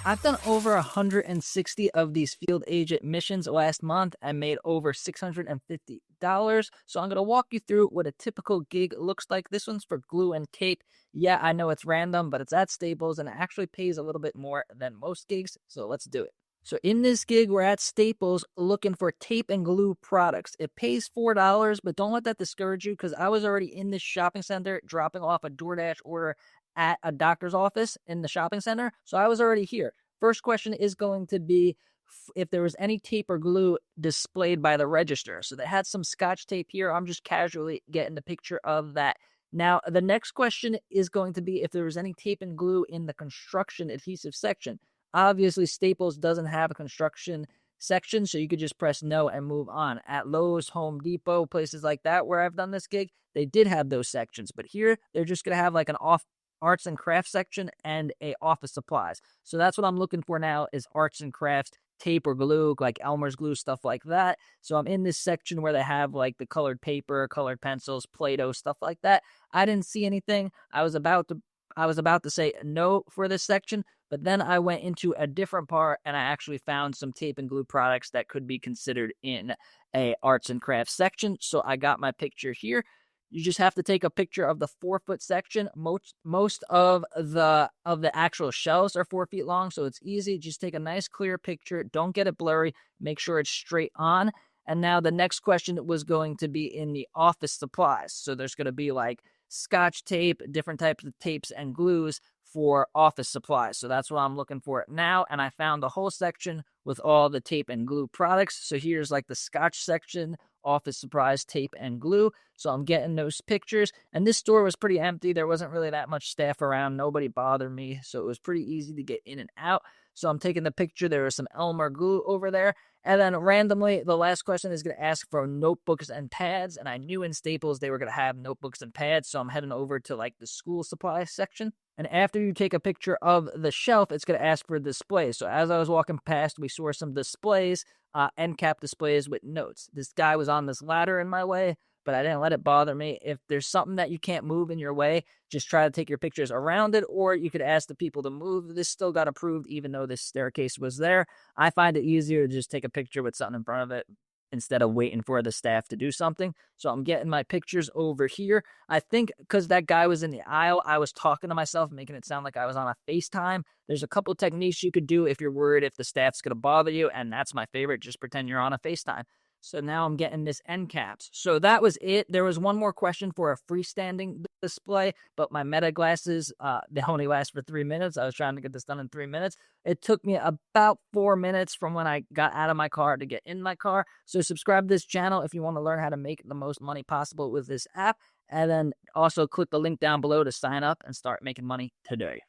I've done over 160 of these field agent missions last month and made over $650. So I'm going to walk you through what a typical gig looks like. This one's for glue and tape. Yeah, I know it's random, but it's at Staples and it actually pays a little bit more than most gigs. So let's do it. So in this gig, we're at Staples looking for tape and glue products. It pays $4, but don't let that discourage you because I was already in this shopping center dropping off a DoorDash order at a doctor's office in the shopping center. So I was already here. First question is going to be if there was any tape or glue displayed by the register. So they had some Scotch tape here. I'm just casually getting the picture of that. Now, the next question is going to be if there was any tape and glue in the construction adhesive section. Obviously, Staples doesn't have a construction section, so you could just press no and move on. At Lowe's, Home Depot, places like that where I've done this gig, they did have those sections. But here, they're just going to have like an off arts and crafts section and a office supplies. So that's what I'm looking for now is arts and crafts, tape or glue, like Elmer's glue, stuff like that. So I'm in this section where they have like the colored paper, colored pencils, Play-Doh, stuff like that. I didn't see anything. I was about to say no for this section, but then I went into a different part and I actually found some tape and glue products that could be considered in a arts and crafts section. So I got my picture here. You just have to take a picture of the 4-foot section. Most of the actual shelves are 4 feet long, so it's easy. Just take a nice clear picture. Don't get it blurry. Make sure it's straight on. And now the next question was going to be in the office supplies. So there's going to be like Scotch tape, different types of tapes and glues for office supplies. So that's what I'm looking for now. And I found the whole section with all the tape and glue products. So here's like the Scotch section, office supplies, tape and glue. So I'm getting those pictures. And this store was pretty empty. There wasn't really that much staff around. Nobody bothered me. So it was pretty easy to get in and out. So I'm taking the picture. There was some Elmer glue over there. And then randomly, the last question is going to ask for notebooks and pads. And I knew in Staples they were going to have notebooks and pads. So I'm heading over to like the school supply section. And after you take a picture of the shelf, it's going to ask for displays. So as I was walking past, we saw some displays, end cap displays with notes. This guy was on this ladder in my way, but I didn't let it bother me. If there's something that you can't move in your way, just try to take your pictures around it, or you could ask the people to move. This still got approved, even though this staircase was there. I find it easier to just take a picture with something in front of it instead of waiting for the staff to do something. So I'm getting my pictures over here. I think because that guy was in the aisle, I was talking to myself, making it sound like I was on a FaceTime. There's a couple techniques you could do if you're worried if the staff's going to bother you, and that's my favorite. Just pretend you're on a FaceTime. So now I'm getting this end caps. So that was it. There was one more question for a freestanding display, but my meta glasses, they only last for 3 minutes. I was trying to get this done in 3 minutes. It took me about 4 minutes from when I got out of my car to get in my car. So subscribe to this channel if you want to learn how to make the most money possible with this app. And then also click the link down below to sign up and start making money today.